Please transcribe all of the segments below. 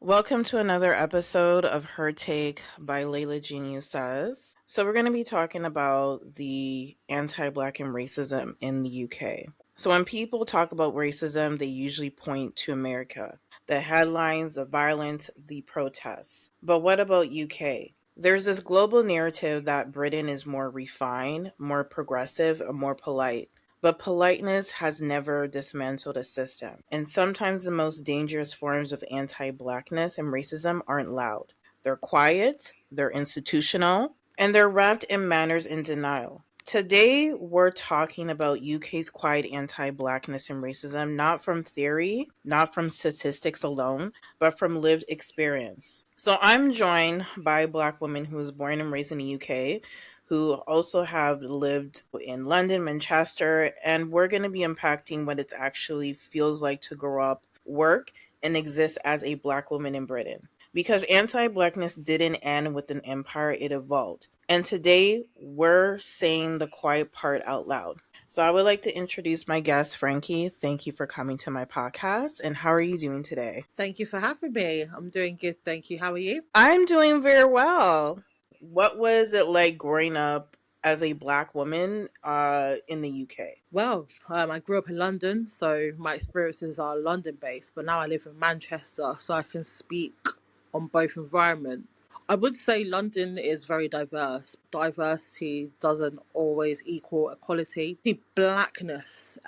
Welcome to another episode of Her Take by Layla Genius Says. So, we're going to be talking about the anti Black and racism in the UK. So, when people talk about racism, they usually point to America, the headlines, the violence, the protests. But what about UK? There's this global narrative that Britain is more refined, more progressive, and more polite. But politeness has never dismantled a system. And sometimes the most dangerous forms of anti Blackness and racism aren't loud. They're quiet, they're institutional, and they're wrapped in manners and denial. Today, we're talking about UK's quiet anti Blackness and racism, not from theory, not from statistics alone, but from lived experience. So, I'm joined by a Black woman who was born and raised in the UK, who also have lived in London, Manchester, and we're going to be impacting what it actually feels like to grow up, work, and exist as a Black woman in Britain. Because anti Blackness didn't end with an empire, it evolved. And today, we're saying the quiet part out loud. So, I would like to introduce my guest, Frankie. Thank you for coming to my podcast. And how are you doing today? Thank you for having me. I'm doing good, thank you. How are you? I'm doing very well. What was it like growing up as a Black woman in the UK? Well, I grew up in London, so my experiences are London based, but now I live in Manchester, so I can speak on both environments. I would say London is very diverse. Diversity doesn't always equal equality. The blackness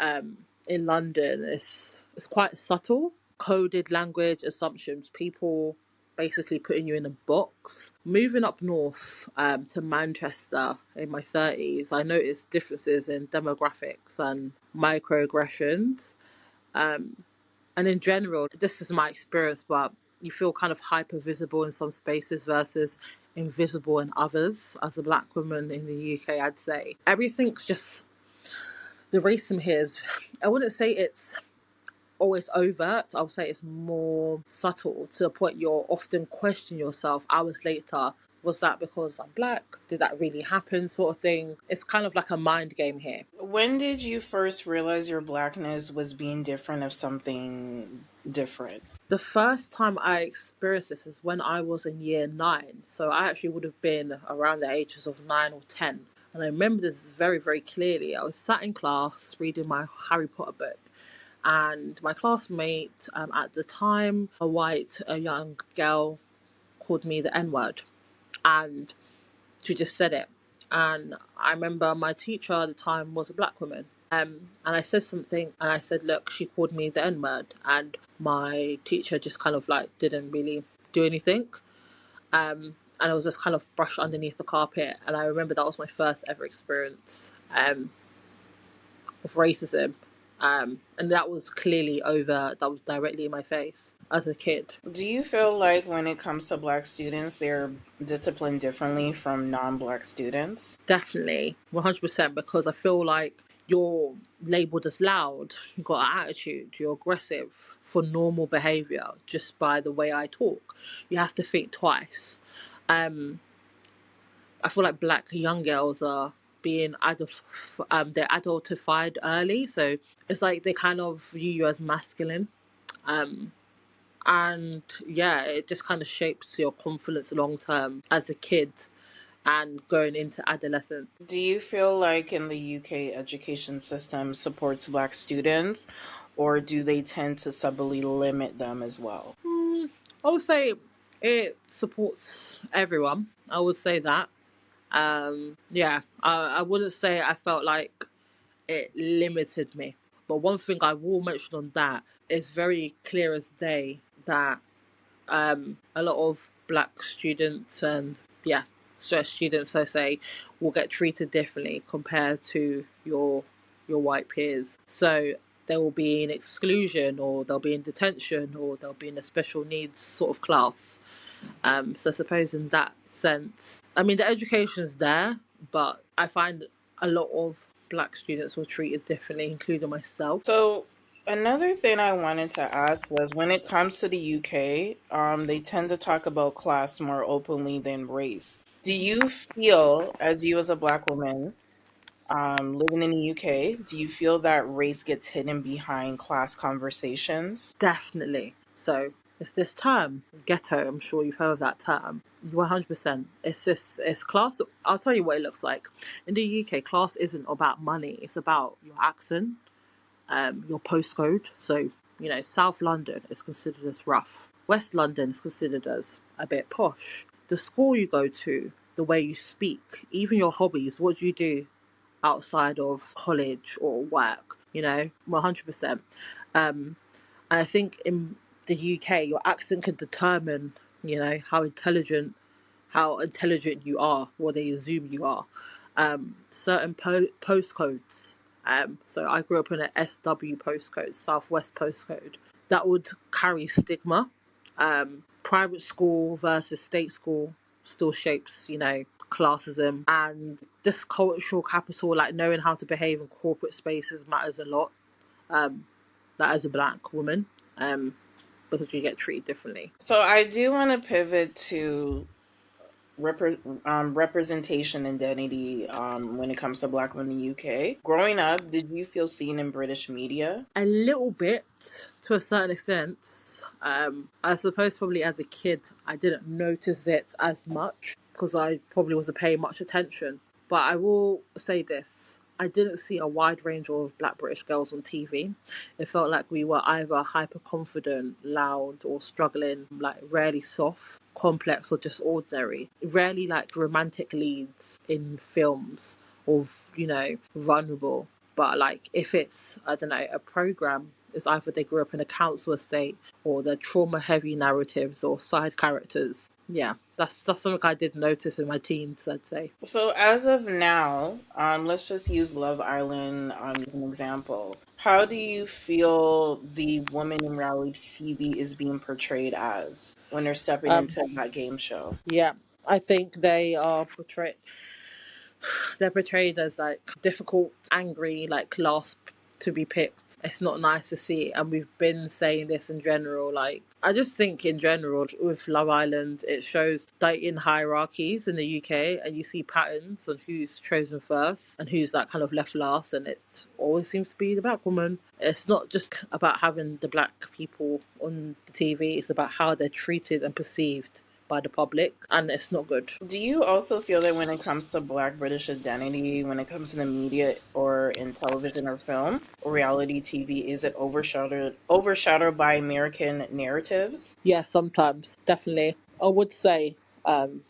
in London is quite subtle. Coded language assumptions. People basically putting you in a box. Moving up north to Manchester in my 30s, I noticed differences in demographics and microaggressions. Um, and in general, this is my experience, but you feel kind of hyper visible in some spaces versus invisible in others. As a Black woman in the UK, I'd say everything's just the racism here is, I wouldn't say it's always overt. I would say it's more subtle to the point you'll often question yourself hours later. Was that because I'm Black? Did that really happen? Sort of thing. It's kind of like a mind game here. When did you first realize your Blackness was being different of something different? The first time I experienced this is when I was in year 9. So I actually would have been around the ages of 9 or 10. And I remember this very, very clearly. I was sat in class reading my Harry Potter book. And my classmate at the time, a young girl, called me the N word. And she just said it. And I remember my teacher at the time was a Black woman. And I said something, and I said, look, she called me the N word. And my teacher just kind of like didn't really do anything. And it was just kind of brushed underneath the carpet. And I remember that was my first ever experience of racism. And that was clearly over, that was directly in my face as a kid. Do you feel like when it comes to Black students, they're disciplined differently from non Black students? Definitely, 100%, because I feel like you're labelled as loud, you've got an attitude, you're aggressive for normal behaviour just by the way I talk. You have to think twice. Um, I feel like Black young girls are being they're adultified early, so it's like they kind of view you as masculine. Um, and yeah, it just kind of shapes your confidence long term as a kid and going into adolescence. Do you feel like in the UK education system supports Black students, or do they tend to subtly limit them as well? I would say it supports everyone. I would say that. Yeah, I wouldn't say I felt like it limited me. But one thing I will mention on that is very clear as day that a lot of Black students and yeah, straight students, I say, will get treated differently compared to your white peers. So they will be in exclusion, or they'll be in detention, or they'll be in a special needs sort of class. So I suppose in that sense, I mean the education's there, but I find a lot of Black students were treated differently, including myself. So, another thing I wanted to ask was when it comes to the UK, they tend to talk about class more openly than race. Do you feel, as you as a Black woman, living in the UK, do you feel that race gets hidden behind class conversations? Definitely. So It's this term, ghetto. I'm sure you've heard of that term. 100%. It's class. I'll tell you what it looks like. In the UK, class isn't about money. It's about your accent, your postcode. So, South London is considered as rough. West London is considered as a bit posh. The school you go to, the way you speak, even your hobbies, what do you do outside of college or work? 100%. And I think in the UK, your accent can determine, how intelligent you are, or they assume you are. Certain postcodes. So I grew up in an SW postcode, Southwest postcode. That would carry stigma. Private school versus state school still shapes, classism, and this cultural capital, like knowing how to behave in corporate spaces, matters a lot. That as a black woman, because you get treated differently. So I do want to pivot to representation identity when it comes to Black women in the UK. Growing up, did you feel seen in British media? A little bit, to a certain extent. I suppose probably as a kid, I didn't notice it as much because I probably wasn't paying much attention. But I will say this. I didn't see a wide range of black British girls on TV. It felt like we were either hyper confident, loud, or struggling, like rarely soft, complex, or just ordinary. Rarely like romantic leads in films or, vulnerable. But like if it's, I don't know, a program, it's either they grew up in a council estate or they're trauma heavy narratives or side characters. Yeah, that's something I did notice in my teens, I'd say. So as of now, let's just use Love Island as an example. How do you feel the woman in reality TV is being portrayed as when they're stepping Um, into that game show? yeah, I think they're portrayed as like difficult, angry, like last to be picked. It's not nice to see, and we've been saying this in general. Like, I just think in general with Love Island, it shows dating hierarchies in the UK, and you see patterns on who's chosen first and who's like kind of left last, and it always seems to be the black woman. It's not just about having the black people on the TV; it's about how they're treated and perceived by the public, and it's not good. Do you also feel that when it comes to Black British identity, when it comes to the media or in television or film or reality TV, is it overshadowed by American narratives? Yeah, sometimes, definitely. I would say um,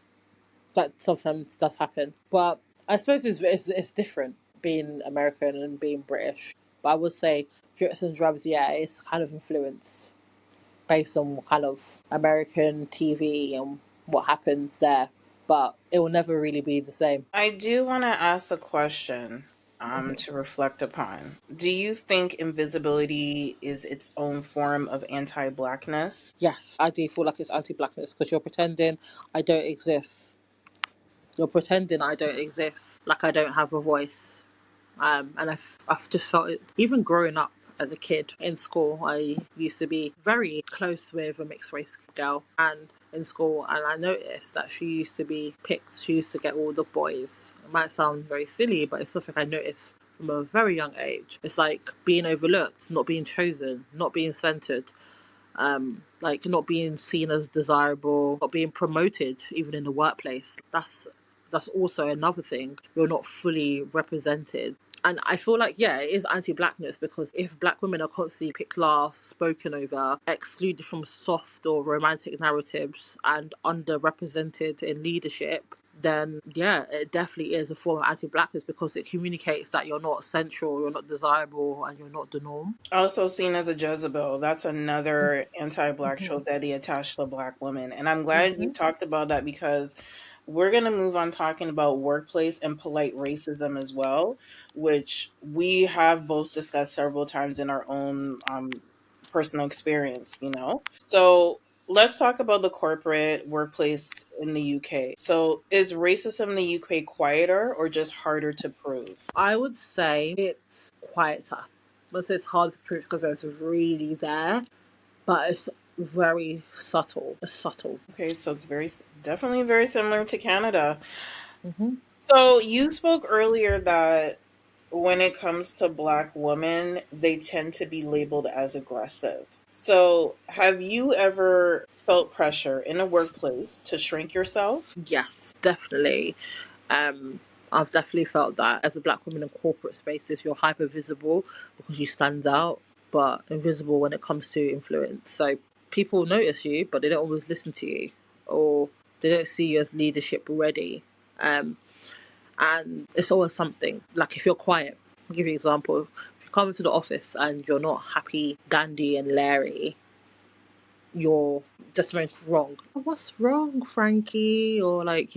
that sometimes does happen. But I suppose it's different being American and being British. But I would say drips and drabs, yeah, it's kind of influenced based on kind of American TV and what happens there. But it will never really be the same. I do want to ask a question Hmm. to reflect upon. Do you think invisibility is its own form of anti-Blackness? Yes, I do feel like it's anti-blackness because you're pretending I don't exist. You're pretending I don't exist, like I don't have a voice. And I've just felt it, even growing up as a kid in school. I used to be very close with a mixed race girl, and in school, and I noticed that she used to be picked. She used to get all the boys. It might sound very silly, but it's something I noticed from a very young age. It's like being overlooked, not being chosen, not being centered, like not being seen as desirable, not being promoted even in the workplace. That's also another thing. You're not fully represented. And I feel like, yeah, it is anti-blackness because if black women are constantly picked last, spoken over, excluded from soft or romantic narratives, and underrepresented in leadership, then yeah, it definitely is a form of anti-blackness because it communicates that you're not central, you're not desirable, and you're not the norm. Also seen as a Jezebel. That's another anti-Black trope that they attach to Black women. And I'm glad you Hmm. talked about that because we're going to move on talking about workplace and polite racism as well, which we have both discussed several times in our own personal experience. So let's talk about the corporate workplace in the UK. So is racism in the UK quieter or just harder to prove? I would say it's quieter. Let's say it's hard to prove because it's really there, but it's very subtle. It's subtle. Okay, so it's definitely very similar to Canada. Hmm. So you spoke earlier that when it comes to Black women, they tend to be labeled as aggressive. So, have you ever felt pressure in a workplace to shrink yourself? Yes, definitely. Um, I've definitely felt that as a black woman in corporate spaces, you're hyper visible because you stand out, but invisible when it comes to influence. So people notice you, but they don't always listen to you, or they don't see you as leadership ready. Um, and it's always something. Like if you're quiet, I'll give you an example. If you come into the office and you're not happy, dandy, and Larry, you're just something wrong. What's wrong, Frankie? Or like,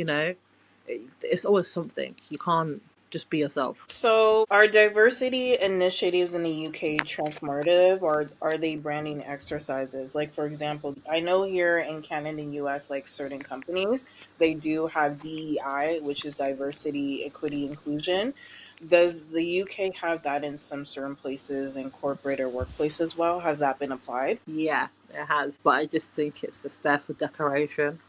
it's always something. You can't just be yourself. So, are diversity initiatives in the UK transformative, or are they branding exercises? Like, for example, I know here in Canada and US, like certain companies, they do have DEI, which is diversity, equity, inclusion. Does the UK have that in some certain places in corporate or workplace as well? Has that been applied? Yeah, it has, but I just think it's just there for decoration.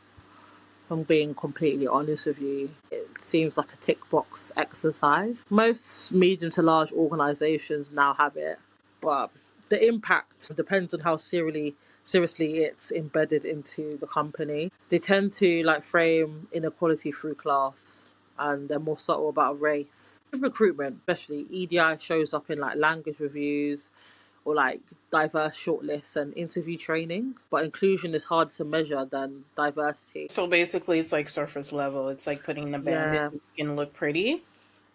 If I'm being completely honest with you, it seems like a tick box exercise. Most medium to large organizations now have it, but the impact depends on how seriously it's embedded into the company. They tend to like frame inequality through class, and they're more subtle about race. In recruitment, especially, EDI shows up in like language reviews or like diverse shortlists and interview training, but inclusion is harder to measure than diversity. So basically, it's like surface level. It's like putting the bandit Yeah, so you can look pretty.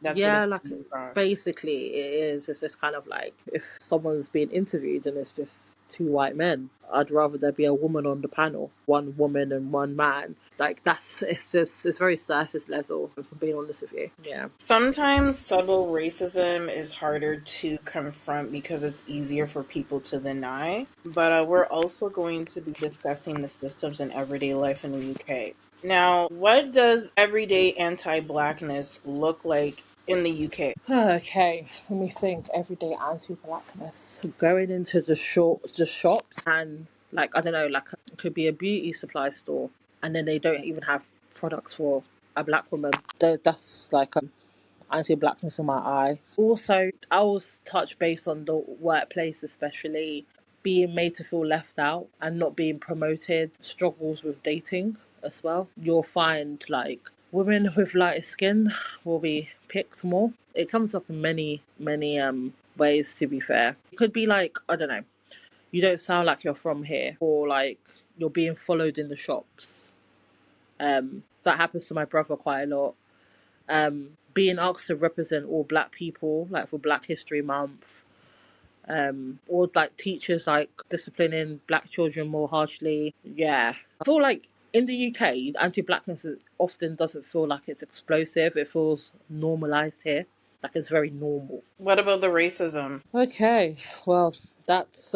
That's what yeah, it's like coming across. basically it is. It's just kind of like if someone's being interviewed and it's just two white men, I'd rather there be a woman on the panel, one woman and one man. Like it's very surface level, if I'm being honest with you. Yeah. Sometimes subtle racism is harder to confront because it's easier for people to deny. But we're also going to be discussing the systems in everyday life in the UK. Now, what does everyday anti blackness look like in the UK? Okay, let me think. Everyday anti-blackness. Going into the shops, and like I don't know, like it could be a beauty supply store, and then they don't even have products for a black woman. That's like anti-blackness in my eyes. Also, I was touch base on the workplace, especially being made to feel left out and not being promoted. Struggles with dating as well. You'll find like women with lighter skin will be picked more. It comes up in many ways. To be fair, it could be like I don't know. You don't sound like you're from here, or like you're being followed in the shops. That happens to my brother quite a lot. Being asked to represent all black people, like for Black History Month, or like teachers like disciplining black children more harshly. Yeah, I feel like in the UK, anti-blackness often doesn't feel like it's explosive. It feels normalized here, like it's very normal. What about the racism? Okay, well, that's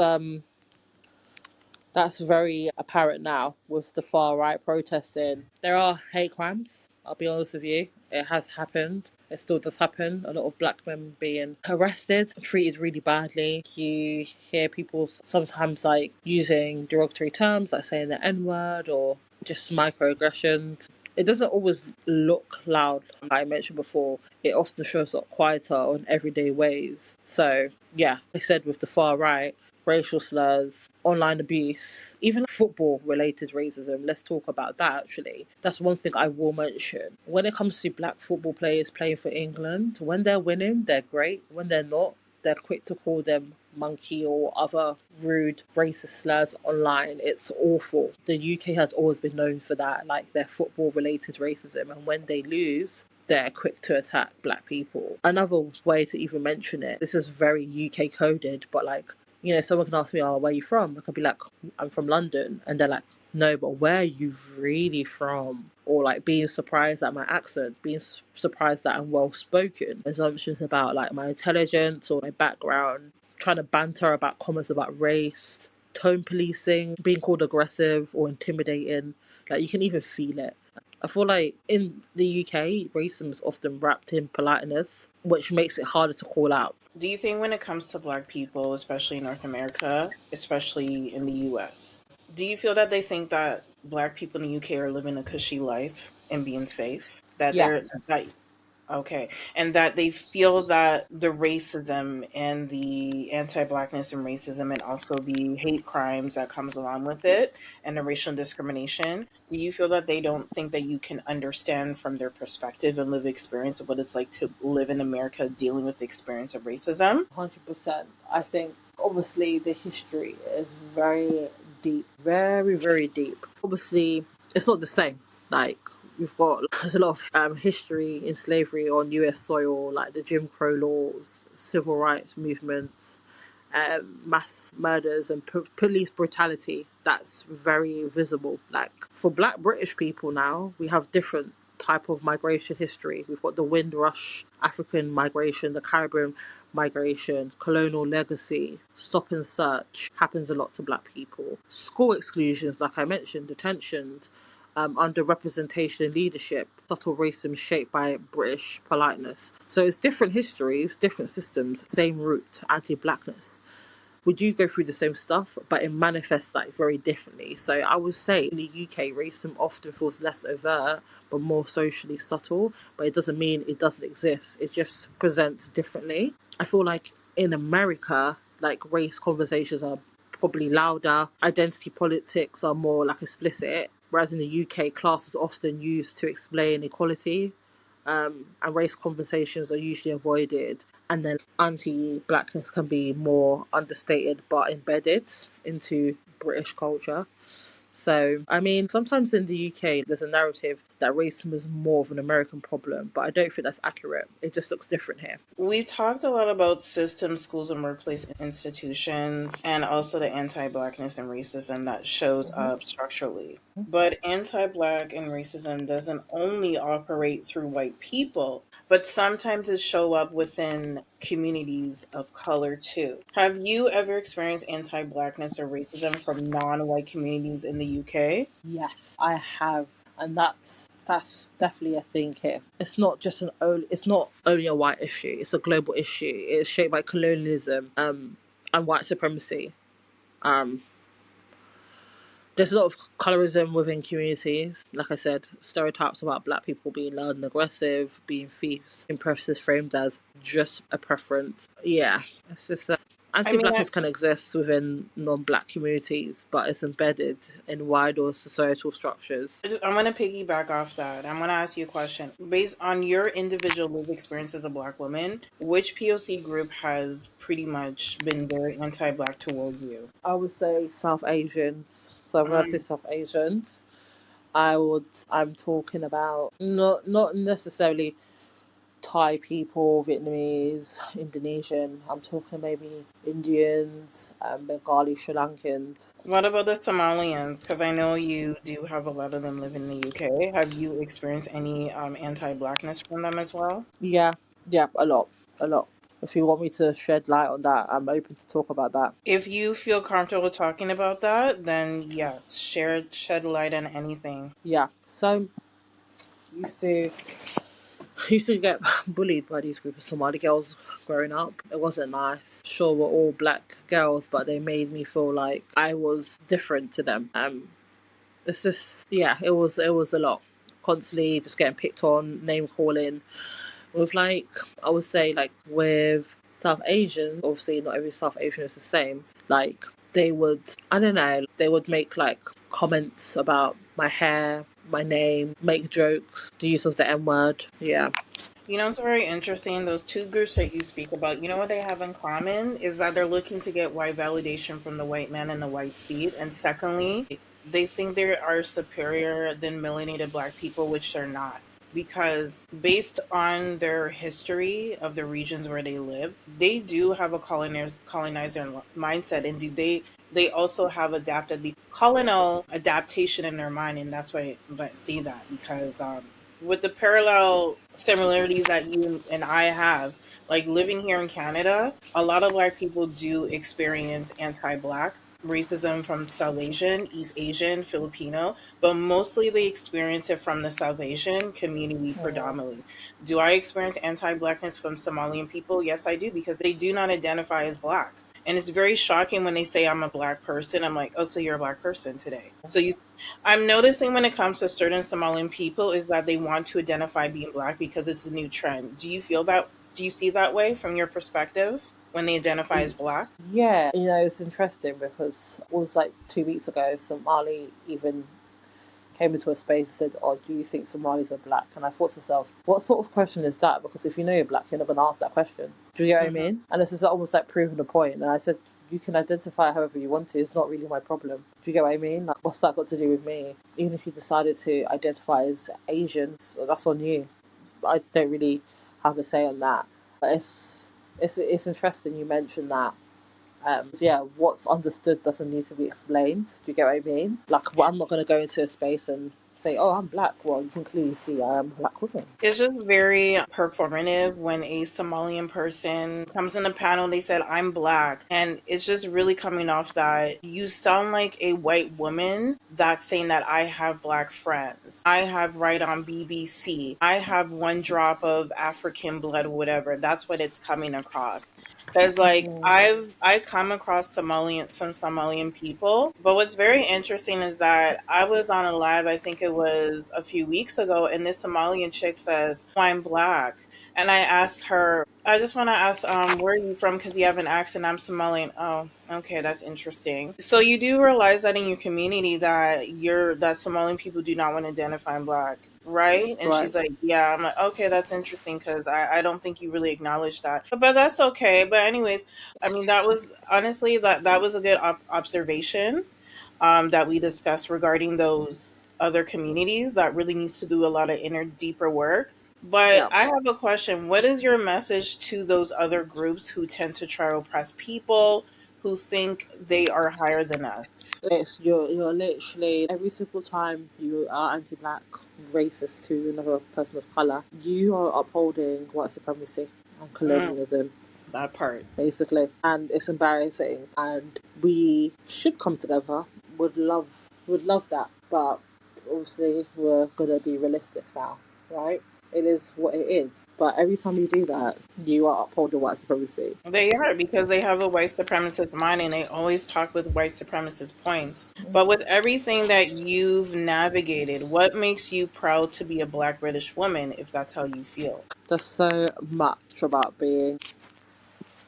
very apparent now with the far right protesting. There are hate crimes, I'll be honest with you. It has happened. It still does happen. A lot of black men being arrested, treated really badly. You hear people sometimes like using derogatory terms, like saying the N word or just microaggressions. It doesn't always look loud, like I mentioned before. It often shows up quieter on everyday ways. So, yeah, like I said with the far right, racial slurs, online abuse, even football related racism. Let's talk about that actually. That's one thing I will mention. When it comes to black football players playing for England, when they're winning, they're great. When they're not, they're quick to call them monkey or other rude racist slurs online. It's awful. The UK has always been known for that, like their football related racism. And when they lose, they're quick to attack black people. Another way to even mention it, this is very UK coded, but like, someone can ask me, oh, where are you from? I could be like, I'm from London. And they're like, no, but where are you really from? Or like being surprised at my accent, being surprised that I'm well spoken. Assumptions about like my intelligence or my background, trying to banter about comments about race, tone policing, being called aggressive or intimidating. Like you can even feel it. I feel like in the UK, racism is often wrapped in politeness, which makes it harder to call out. Do you think when it comes to black people, especially in North America, especially in the US, do you feel that they think that black people in the UK are living a cushy life and being safe? That Yeah, they're that Okay. And that they feel that the racism and the anti-blackness and racism and also the hate crimes that comes along with it and the racial discrimination, do you feel that they don't think that you can understand from their perspective and live experience of what it's like to live in America dealing with the experience of racism? 100%. I think obviously the history is very deep, very, very deep. Obviously, it's not the same. Like, we've got there's a lot of history in slavery on US soil, like the Jim Crow laws, civil rights movements, mass murders, and police brutality. That's very visible. Like, for Black British people now, we have different type of migration history. We've got the Windrush African migration, the Caribbean migration, colonial legacy, stop and search happens a lot to Black people. School exclusions, like I mentioned, detentions, underrepresentation in leadership, subtle racism shaped by British politeness. So it's different histories, different systems, same root, anti-blackness. We do go through the same stuff, but it manifests like very differently. So I would say in the UK, racism often feels less overt, but more socially subtle. But it doesn't mean it doesn't exist. It just presents differently. I feel like in America, like race conversations are probably louder. Identity politics are more like explicit, whereas in the UK, class is often used to explain equality, and race conversations are usually avoided. And then anti-blackness can be more understated but embedded into British culture. So, I mean, sometimes in the UK, there's a narrative that racism is more of an American problem, but I don't think that's accurate. It just looks different here. We've talked a lot about systems, schools, and workplace institutions, and also the anti blackness and racism that shows up structurally. But anti black and racism doesn't only operate through white people, but sometimes it show up within communities of color too. Have you ever experienced anti blackness or racism from non white communities in the UK? Yes, I have, and that's definitely a thing here. It's not only a white issue. It's a global issue. It's shaped by colonialism, and white supremacy. Um, there's a lot of colorism within communities. Like I said, stereotypes about Black people being loud and aggressive, being thieves, in prefaces framed as just a preference. Yeah, it's just I mean, anti-blackness can exist within non-black communities, but it's embedded in wider societal structures. I'm going to piggyback off that. I'm going to ask you a question. Based on your individual lived experience as a black woman, which POC group has pretty much been very anti black toward you? I would say South Asians. So when I say Mm, South Asians, I'm talking about not necessarily Thai people, Vietnamese, Indonesian. I'm talking maybe Indians, Bengali, Sri Lankans. what about the Somalians? Because I know you do have a lot of them live in the UK. Have you experienced any anti blackness from them as well? Yeah, yeah, a lot. If you want me to shed light on that, I'm open to talk about that. If you feel comfortable talking about that, then yes, shed light on anything. Yeah. So used to used to get bullied by these group of Somali girls growing up. It wasn't nice. Sure, we're all black girls, but they made me feel like I was different to them. It's just yeah, it was a lot. Constantly just getting picked on, name calling. With like I would say like with South Asians, obviously not every South Asian is the same. Like they would I don't know, they would make like comments about my hair, my name, make jokes, the use of the N word. Yeah. You know, it's very interesting. Those two groups that you speak about, you know what they have in common is that they're looking to get white validation from the white man in the white seat. And secondly, they think they are superior than melanated black people, which they're not. Because based on their history of the regions where they live, they do have a colonizer mindset, and they also have adapted the colonial adaptation in their mind, and that's why I see that because with the parallel similarities that you and I have, like living here in Canada, a lot of black people do experience anti-black racism from South Asian, East Asian, Filipino, but mostly they experience it from the South Asian community Mm. predominantly. Do I experience anti-blackness from Somalian people? Yes, I do, because they do not identify as black. And it's very shocking when they say I'm a black person. I'm like, oh, so you're a black person today. I'm noticing when it comes to certain Somalian people is that they want to identify being black because it's a new trend. Do you feel that? Do you see that way from your perspective when they identify as black? Yeah, it's interesting because it was like 2 weeks ago, Somali even came into a space and said, "Oh, do you think Somalis are black?" And I thought to myself, what sort of question is that? Because if you know you're black, you're not going to ask that question. Do you get what I Hmm. mean? And this is almost like proving a point. And I said, you can identify however you want to. It's not really my problem. Do you get what I mean? Like, what's that got to do with me? Even if you decided to identify as Asians, that's on you. I don't really have a say on that. But it's interesting you mentioned that. Yeah, what's understood doesn't need to be explained. Do you get what I mean? Like, well, I'm not going to go into a space and say, "Oh, I'm black." Well, you can clearly see I am a black woman. It's just very performative when a Somalian person comes in a panel, they said, I'm black. And it's just really coming off that you sound like a white woman that's saying that I have black friends. I have right on BBC. I have one drop of African blood, whatever. That's what it's coming across. Because like I come across some Somalian people, but what's very interesting is that I was on a live, I think it was a few weeks ago, and this Somalian chick says, "Oh, I'm black," and I asked her, I just want to ask, where are you from? Because you have an accent. I'm Somalian. Oh, okay, that's interesting. So you do realize that in your community that Somalian people do not want to identify as black, right? And Right. she's like, yeah. I'm like, okay, that's interesting because I don't think you really acknowledge that, but that's okay. But anyways, I mean, that was honestly that was a good observation that we discussed regarding those other communities that really needs to do a lot of inner deeper work. But Yeah. I have a question. What is your message to those other groups who tend to try to oppress people who think they are higher than us? You're literally every single time you are anti-black, racist to another person of color, you are upholding white supremacy and Mm, colonialism, that part. basically, and it's embarrassing. And we should come together. Would love that, but obviously we're gonna be realistic now, right? It is what it is. But every time you do that, you are upholding white supremacy. They are because they have a white supremacist mind and they always talk with white supremacist points. But with everything that you've navigated, what makes you proud to be a black British woman if that's how you feel? There's so much about being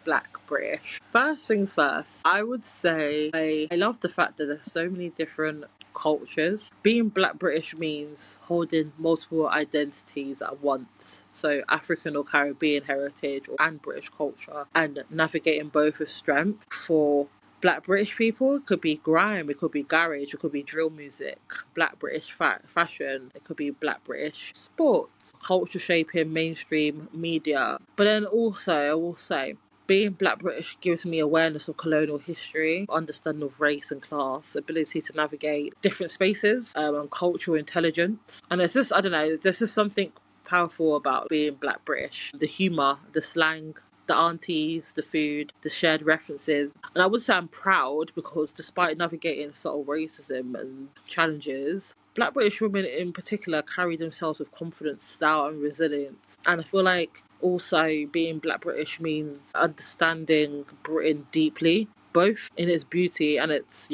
black British. First things first, I would say I love the fact that there's so many different cultures. Being black British means holding multiple identities at once. So African or Caribbean heritage and British culture, and navigating both with strength. For black British people, it could be grime, it could be garage, it could be drill music, black British fashion, it could be black British sports, culture shaping mainstream media. But then also, I will say, being black British gives me awareness of colonial history, understanding of race and class, ability to navigate different spaces, and cultural intelligence. And it's just, I don't know, there's just something powerful about being black British. The humour, the slang, the aunties, the food, the shared references. And I would say I'm proud because despite navigating subtle racism and challenges, black British women in particular carry themselves with confidence, style, and resilience. And I feel like also being black British means understanding Britain deeply, both in its beauty and its,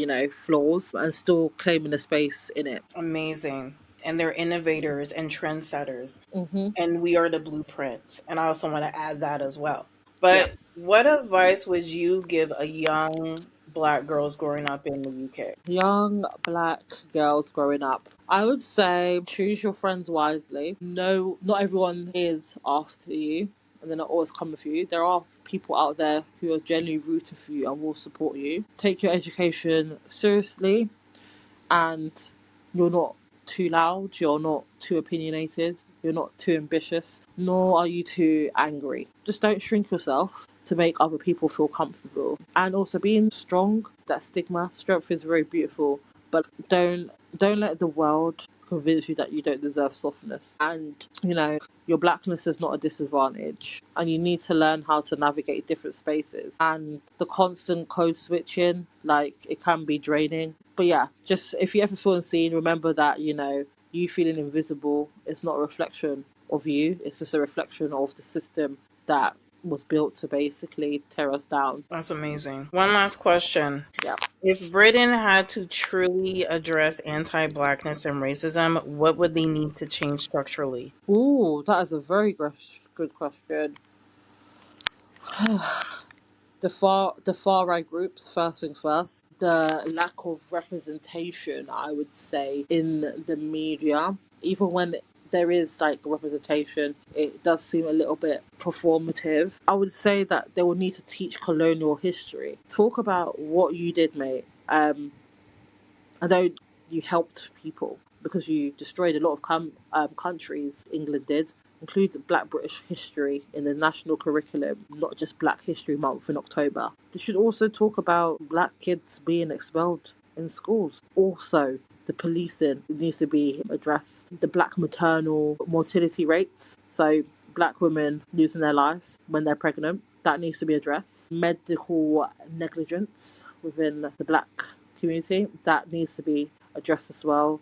flaws, and still claiming a space in it. Amazing. And they're innovators and trendsetters. Hmm. And we are the blueprint. And I also want to add that as well. But Yes. what advice would you give a young black girls growing up in the UK? Young black girls growing up. I would say choose your friends wisely. No, not everyone is after you and they're not always come with you. There are people out there who are genuinely rooting for you and will support you. Take your education seriously, and you're not too loud, you're not too opinionated, you're not too ambitious, nor are you too angry. Just don't shrink yourself to make other people feel comfortable. And also being strong, that stigma, strength is very beautiful, but don't let the world convince you that you don't deserve softness. And your blackness is not a disadvantage, and you need to learn how to navigate different spaces. And the constant code switching, like, it can be draining. But yeah, just if you ever feel unseen, remember that you feeling invisible is not a reflection of you. It's just a reflection of the system that was built to basically tear us down. That's amazing. One last question. Yeah. If Britain had to truly address anti-Blackness and racism, what would they need to change structurally? Ooh, that is a very good question. The far right groups, first things first. The lack of representation, I would say, in the media. Even when there is like representation, it does seem a little bit performative. I would say that they will need to teach colonial history. Talk about what you did, mate. I know you helped people because you destroyed a lot of countries. England did, include Black British history in the national curriculum, not just Black History Month in October. They should also talk about Black kids being expelled in schools. Also, the policing needs to be addressed. The Black maternal mortality rates, so Black women losing their lives when they're pregnant, that needs to be addressed. Medical negligence within the Black community, that needs to be addressed as well.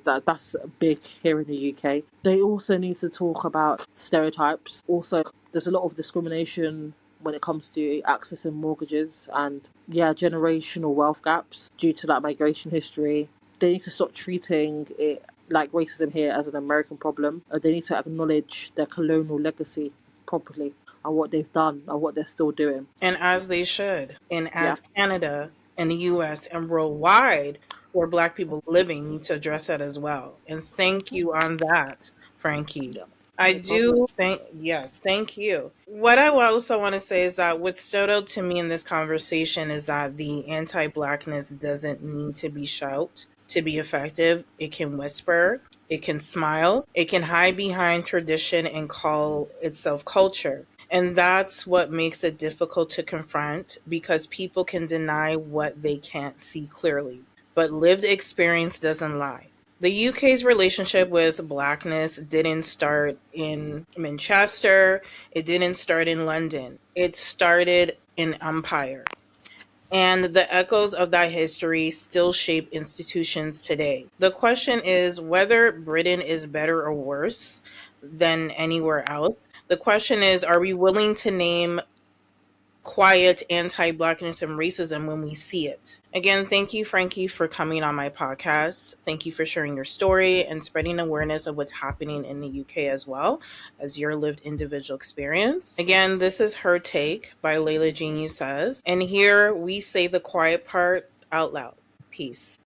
That's big here in the UK. They also need to talk about stereotypes. Also, there's a lot of discrimination when it comes to accessing mortgages and generational wealth gaps due to that migration history. They need to stop treating it like racism here as an American problem. They need to acknowledge their colonial legacy properly and what they've done and what they're still doing. And as they should. And Yeah, as Canada and the US and worldwide, where Black people living need to address that as well. And thank you on that, Frankie. yeah, I no problem. do think, yes, thank you. What I also want to say is that what stood out to me in this conversation is that the anti Blackness doesn't need to be shout to be effective. It can whisper, it can smile, it can hide behind tradition and call itself culture. And that's what makes it difficult to confront because people can deny what they can't see clearly. But lived experience doesn't lie. The UK's relationship with Blackness didn't start in Manchester, it didn't start in London. It started in Empire. And the echoes of that history still shape institutions today. The question is whether Britain is better or worse than anywhere else. The question is, are we willing to name quiet anti-Blackness and racism when we see it? Again, thank you, Frankie, for coming on my podcast. Thank you for sharing your story and spreading awareness of what's happening in the UK as well as your lived individual experience. Again, this is Her Take by Layla Jean You Says, and here we say the quiet part out loud. Peace.